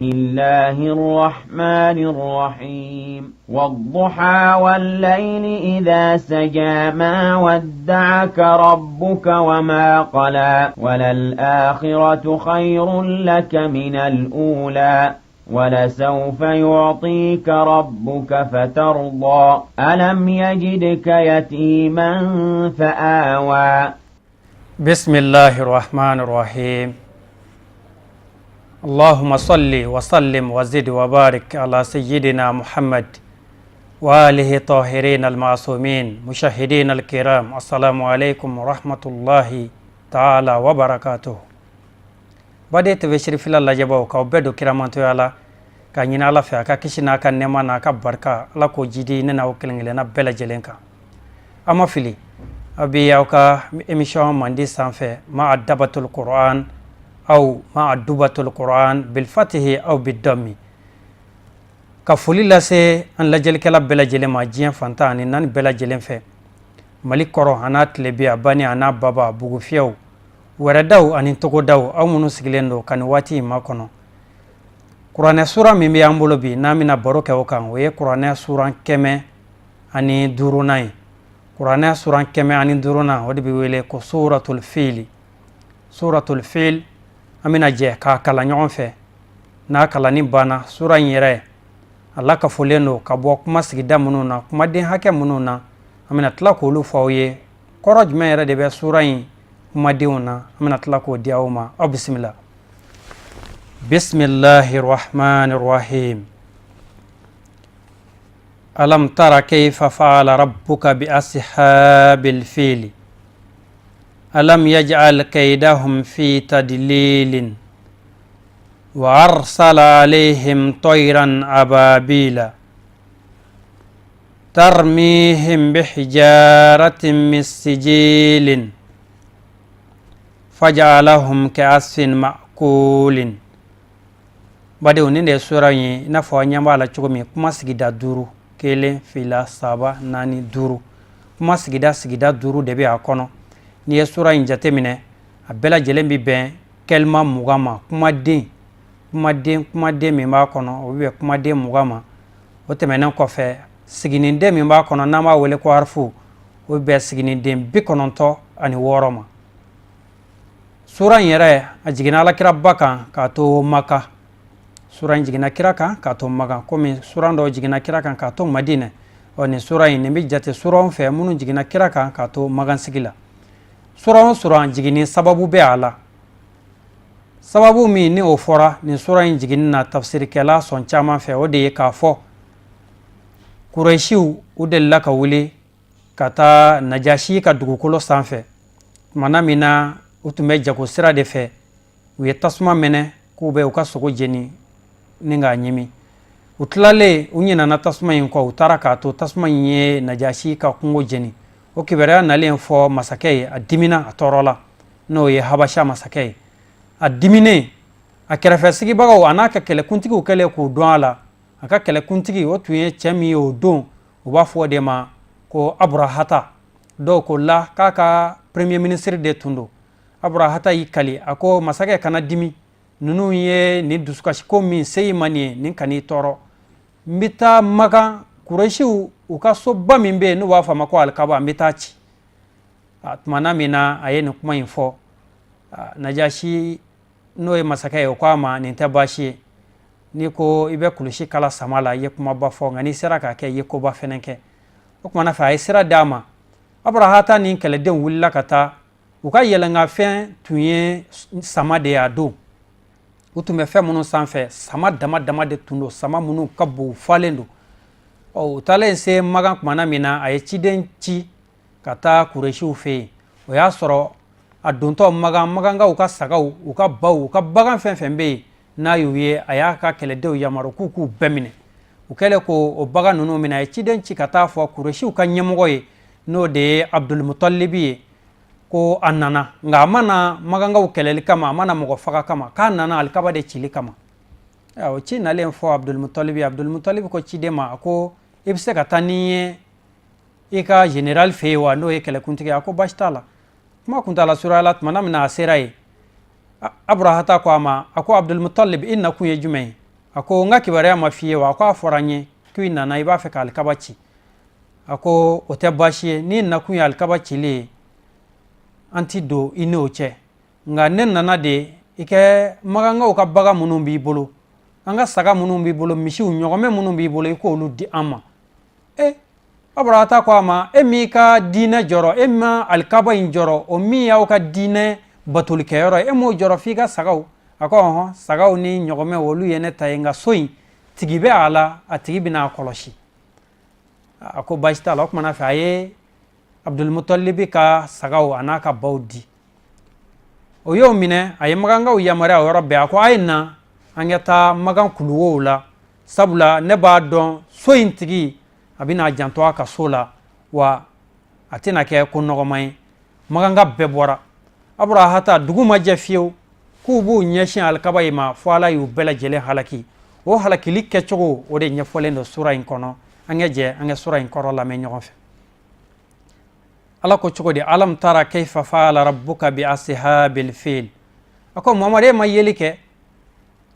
الله الرحمن الرحيم والضحى والليل إذا سجى ما ودعك ربك وما قلى وللآخرة خير لك من الأولى ولسوف يعطيك ربك فترضى ألم يجدك يتيما فآوى بسم الله الرحمن الرحيم اللهم صل وسلم وزد وبارك على سيدنا محمد وآله الطاهرين المعصومين مشاهدين الكرام السلام عليكم ورحمة الله تعالى وبركاته bade tebe shirifila lajabaw ka bedo kiramanto yala ka nyina ala fa ka kishina ka nema na ka barka ala ko jidi ne na okelengele na bela jelenka ama fili abi yawka emission mandi sanfe ma adabatul quran أو ما أدوبة القرآن بالفتح أو بالضم كفولي لسه أن لجل كلا بلا جل ما جين فانتاني نان بلا جلين في ملك كرو هنات لبيا بني أنا بابا بوغفيو ورداو أن تقو داو أو منو سجلندو كان واتي ما كنو قرآن سورة ميمي أمبولو بي نامنا بروك وكان ويه قرآن سورة كمي أني دوروناي قرآن سورة كمي أني دورونا ودي بيويلي كو سورة الفيل سورة الفيل amina je ka kala ɲɔgɔn fɛ n'a kalani bana sura in yɛrɛ Allah ka folen do ka bɔ kuma sigida minnu na kumaden hakɛ minnu na amina tila k'olu fɔ aw ye kɔrɔ jumɛn yɛrɛ de bɛ sura in kumadenw na amina tila k'o di aw ma aw bisimila bismillahir rahmanir rahim alam tara kayfa fa'ala rabbuka bi ashabil fil ألم يجعل كيدهم في تدليل وأرسل عليهم طيرا أبابيل ترميهم بحجارة من سجيل فجعلهم كعصف مأكول بعد ونين سورة نفوا نيامبالا تشومي كما سجدا دورو كيلين فيلا سابا ناني دورو كما سجدا دورو دبي أكونو ni ye sura in jate minɛ a bɛɛ lajɛlen bi bɛn kɛlima 20 ma kumaden min b'a kɔnɔ o bɛ kumaden 20 ma o tɛmɛnen kɔfɛ sigininden min b'a kɔnɔ n'an b'a wele ko harifu o bɛ sigininden 96 ma sura in yɛrɛ a jiginna alakira ba kan k'a to maka sura in jiginna kira kan k'a to maka komi sura dɔw jiginna kira kan k'a to madinɛ nin sura in nin bɛ jate suraw fɛ minnu jiginna kira kan k'a to magansigi la sura sura jigini sababu be ala sababu min ni o fɔra ni sura in jigini na tafsirikɛla sɔn caman fɛ o de ye k'a fɔ Quraishiw u delila ka wuli ka taa Najashi ka dugukolo sanfɛ tumana min na u tun bɛ jago sira de fɛ u ye tasuma minɛ k'u bɛ u ka sogo jeni ni k'a ɲimi u tilalen u ɲinana tasuma in kɔ u taara k'a to tasuma in ye Najashi ka kungo jeni o kibaruya nalen fɔ masakɛ ye a dimina a tɔɔrɔ la n'o ye Habasha masakɛ ye a diminen a kɛrɛfɛ sigibagaw a n'a ka kɛlɛkuntigiw kɛlen k'u dɔn a la a ka kɛlɛkuntigi o tun ye cɛ min ye o don u b'a fɔ o de ma ko Aburahata dɔw ko la k'a ka premier ministre de tun don Aburahata y'i kali a ko masakɛ kana dimi ninnu ye nin dusukasiko min se i ma nin ye nin kan'i tɔɔrɔ n bɛ taa Makan Quraishiw u ka soba min bɛ yen n'u b'a fɔ a ma ko alikaba n bɛ taa ci tumana min na a ye nin kuma in fɔ Najashi n'o ye masakɛ ye o k'a ma nin tɛ baasi ye n'i ko i bɛ kulusi kala sama la i ye kumaba fɔ nka n'i sera k'a kɛ i ye koba fɛnɛ kɛ o tumana fɛ a ye sira d'a ma Aburahata ni kɛlɛdenw wulila ka taa u ka yɛlɛnkafɛn tun ye sama de ye a don u tun bɛ fɛn minnu sanfɛ sama dama dama de tun don sama minnu ka bon falen don u taalen se Magan kumana min na a ye ciden ci ka taa Quraishiw fɛ yen o y'a sɔrɔ a dontɔ Magankaw ka sagaw u ka baw u ka bagan fɛn fɛn bɛ yen n'a y'u ye a y'a ka kɛlɛdenw yamaru k'u bɛɛ minɛ u kɛlen ko o bagan ninnu minɛ a ye ciden ci ka taa fɔ Quraishiw ka ɲɛmɔgɔ ye n'o de ye Abdulmutalibi ye ko a nana nka a ma na Magankaw kɛlɛli kama a ma na mɔgɔ faga kama k'a nana alikaba de cili kama o ci nalen fɔ Abdulmutalibi ko ciden ma a ko i bɛ se ka taa ni ye i ka general fɛ yen wa n'o ye kɛlɛkuntigi a ko baasi t'a la kuma kuntala suraya tumana min na a sera ye Aburahata ko a ma a ko Abdulmutalib i nakun ye jumɛn ye ako nga kibareya ma fiye wa ko aforanye ki nana iba fe ka alkaba ci ako o te bashi ni na kun ya alkaba ci le anti do ine o che nga nen nana de ike maganga o ka baga munun bi bolo anga saga munun bi bolo misi u nyogome munun bi bolo ko lu di ama abrata ko ama mi ka dine joro ma alkaba in joro o mi ya o ka dine batul ke yoro mo joro figa sagaw ako sagaw ni nyogome wolu yene tayenga soyi tigibe ala atigibina koloshi ako bashta la kuma na faye Abdul Muttalib ka sagaw anaka bawdi o yo mine ay maganga o yamare o rabbe ako ayna angeta magan kuluwo la sabula ne ba don soyin tigi abina janto aka sola wa atina ke ko nogomay maganga bebora abura hata duguma jefiyo kubu nyeshin alkaba ma fala yu bela jele halaki o halaki likke chogo o de nyefole no sura in kono angeje ange sura in koro la me nyofe ala ko chogo de alam tara kayfa faala rabbuka bi ashabil fil ako mamare mayelike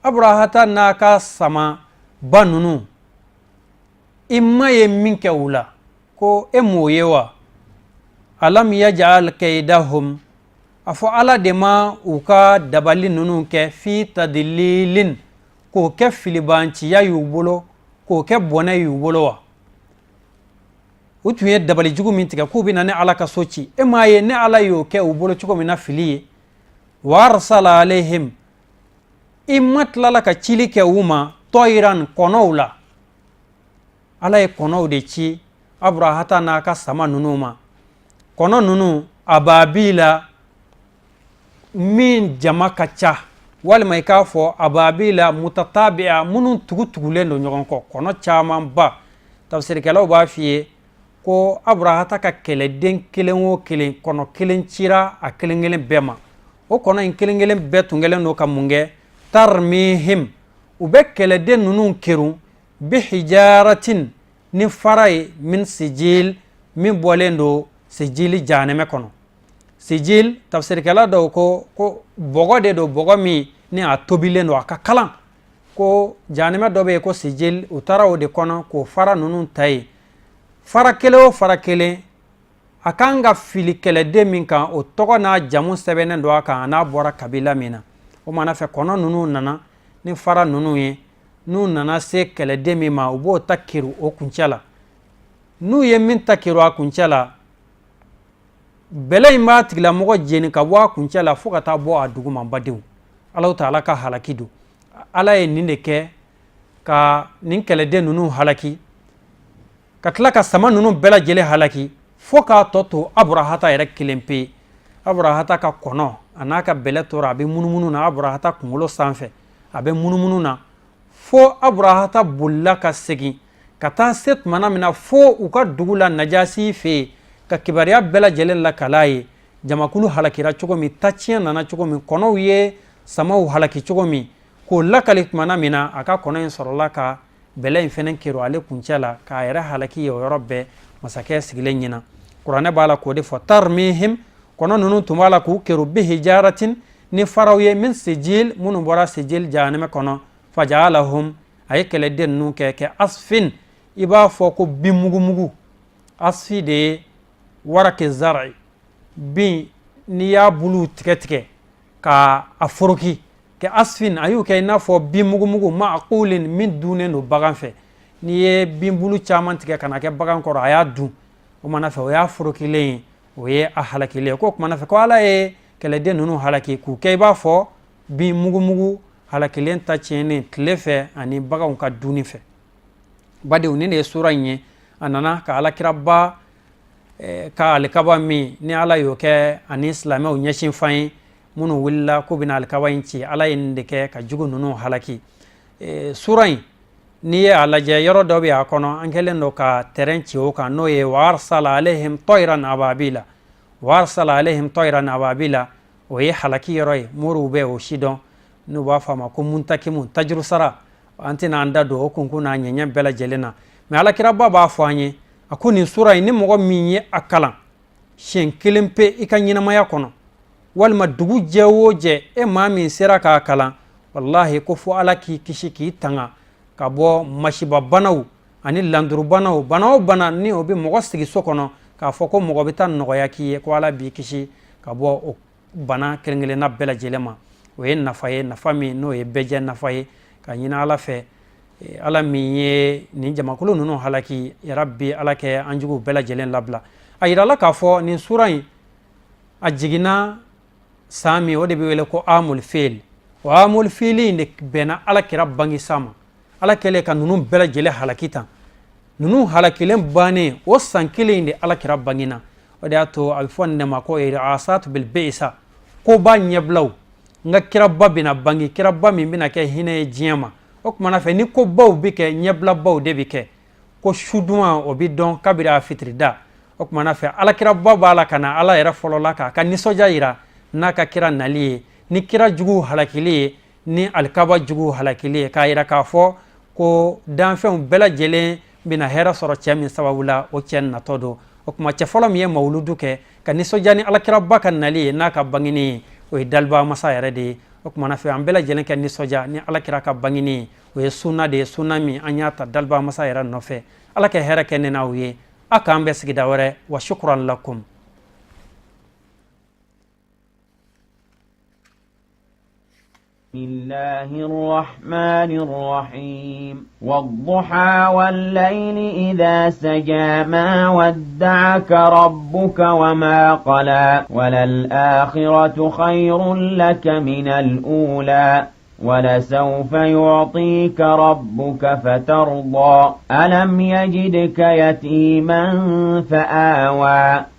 abrahata naka sama banunu imma ye minke wula ko emoyewa alam yaj'al kaydahum afo ala dema uka dabali nunu ke fi tadlilin ko ke filibanci ya yubolo ko ke bona yubolo wa utuye dabali jugu min tiga ko bina ne ala ka soci maye ne ala yo ke ubolo chuko mina filiye warsala alaihim immat lala ka chili ke uma toiran konowla ala e konow de ci abrahata na ka sama nunuma kono nunu ababila min jama kacha walma ka fo ababila mutatabi'a munun tugutugulen do nyogon ko kono chaman ba tafsir kala ba fiye ko abrahata ka kele den kelen wo kelen kono kelen cira a kelen gelen bema o kono in kelen gelen betungelen no kamunge tarmihim ube kele den nunun kiru bi hijaratin ni farai min sijil min bolendo sijili janeme kono sijil tafsir kala do ko bogo de do bogo mi ni a tobile no aka kalan ko janeme do be ko sijil utara o de kono ko fara nunun tai fara kele akanga fili kele de min kan o togo na jamu sebenen do aka na bora kabila mina o mana fe kono nunu nana ni fara nunu ye nu nana se kele de mi ma ubo takiru o kunchala nu ye min takiru a kunchala bele ma tigla mogo jeni ka wa kunchala fo ka ta bo a duguma badiw Allah taala ka halakidu ala ye ninde ke ka nin kele de nunu halaki ka tila ka sama nunu bela jele halaki fo ka toto abrahata yere kilempe abrahata ka kono anaka bele tora abe munumunu na abrahata kungolo sanfe abe munumunu na fo abrahata bulla ka segi kata set manamina fo uka dugula najasi fe ka kibariya bela jele la kalaye jamakulu halakira chogomi tachia nana chogomi kono ye sama halaki chogomi ko lakali manamina aka kono en sorola ka bele fenen kiro ale kunchala ka yere halaki yo robbe masake sigile nyina qur'ane bala ko de fo tarmihim kono nunu tumala ku kiro bi hijaratin ni farawiye min sijil munu bora sijil janame kono fajalahum ay kele den nu ke asfin iba fo ko bimugumugu asfi de warake zar'i bi ni ya bulu tiketike ka aforoki ke asfin ayu ke na fo bimugumugu ma'qulin min dunen no bagan fe ni ye bimbulu chaman tike kana ke bagan ko aya du o mana fe o ya foroki le o ye a halaki le ko mana fe ko ala e kele den nu halaki ku ke ba fo bimugumugu halaki len ta chene tlefe ani bagan ka duni fe bade uni ne sura nye anana ka ala kirabba ka alkaba mi ni ala yo ke ani islama o nyashin fayin munu willa ko bina alkaba inci ala inde ke ka jugu nunu halaki sura ni ala je yoro do be akono angelen do ka terenci o ka no ye warsala alaihim tayran ababila warsala alaihim tayran ababila o ye halaki yoro muru be o shidon nu ba fama ko muntakimun tajru sara antina anda do kunkuna nyenya bela jelena me ala kirabba ba fanye akuni sura ni mogo minye akalan shen kilimpe ikanyina maya kono walma dugu jewo je ma min sera ka akalan wallahi ko fo ala k'i kisi k'i tanga ka bɔ masiba banaw ani landuru banaw bana o bana ni o bɛ mɔgɔ sigi so kɔnɔ k'a fɔ ko mɔgɔ bɛ taa nɔgɔya k'i ye ko ala b'i kisi ka bɔ o bana kelen-kelenna bɛɛ lajɛlen ma o ye nafa ye nafa min n'o ye bɛɛ jɛ nafa ye ka ɲini ala fɛ ala min ye nin jamakulu ninnu halaki yarabi ala kɛ an juguw bɛɛ lajɛlen labila a yirala k'a fɔ nin sura in a jiginna san min o de bɛ wele ko amul fil o amul fil in de bɛnna ala kira bangisa ma ala kɛlen ka ninnu bɛɛ lajɛlen halaki tan ninnu halakilen bannen o san kelen in de ala kira bangina o de y'a to a bɛ fɔ nin de ma ko asatu bil beisa koba ɲɛbilaw n ka kiraba bɛna bangi kiraba min bɛna kɛ hinɛ ye diɲɛ ma o kumana fɛ ni kobaw bɛ kɛ ɲɛbilabaw de bɛ kɛ ko suduman o bɛ dɔn kabiri a fitirida o kumana fɛ alakiraba b'a la ka na ala yɛrɛ fɔlɔ la k'a ka nisɔndiya yira n'a ka kira nali ye ni kira juguw halakili ye ni alikaba juguw halakili ye k'a yira k'a fɔ ko danfɛnw bɛɛ lajɛlen bɛna hɛrɛ sɔrɔ cɛ min sababu la o cɛ natɔ don o kuma cɛ fɔlɔ min ye mawuludu kɛ ka nisɔndiya ni alakiraba ka nali ye n'a ka bangini ye o ye daliba masa yɛrɛ de ye o kumana fɛ an bɛɛ lajɛlen kɛ nisɔndiya ni alakira ka bangini ye o ye sunna de ye sunna min an y'a ta daliba masa yɛrɛ nɔfɛ ala kɛ hɛrɛ kɛ ne n'aw ye a k'an bɛ sigida wɛrɛ wa shukran lakum بسم الله الرحمن الرحيم والضحى والليل إذا سجى ما ودعك ربك وما قلى وللآخرة خير لك من الأولى ولسوف يعطيك ربك فترضى ألم يجدك يتيما فآوى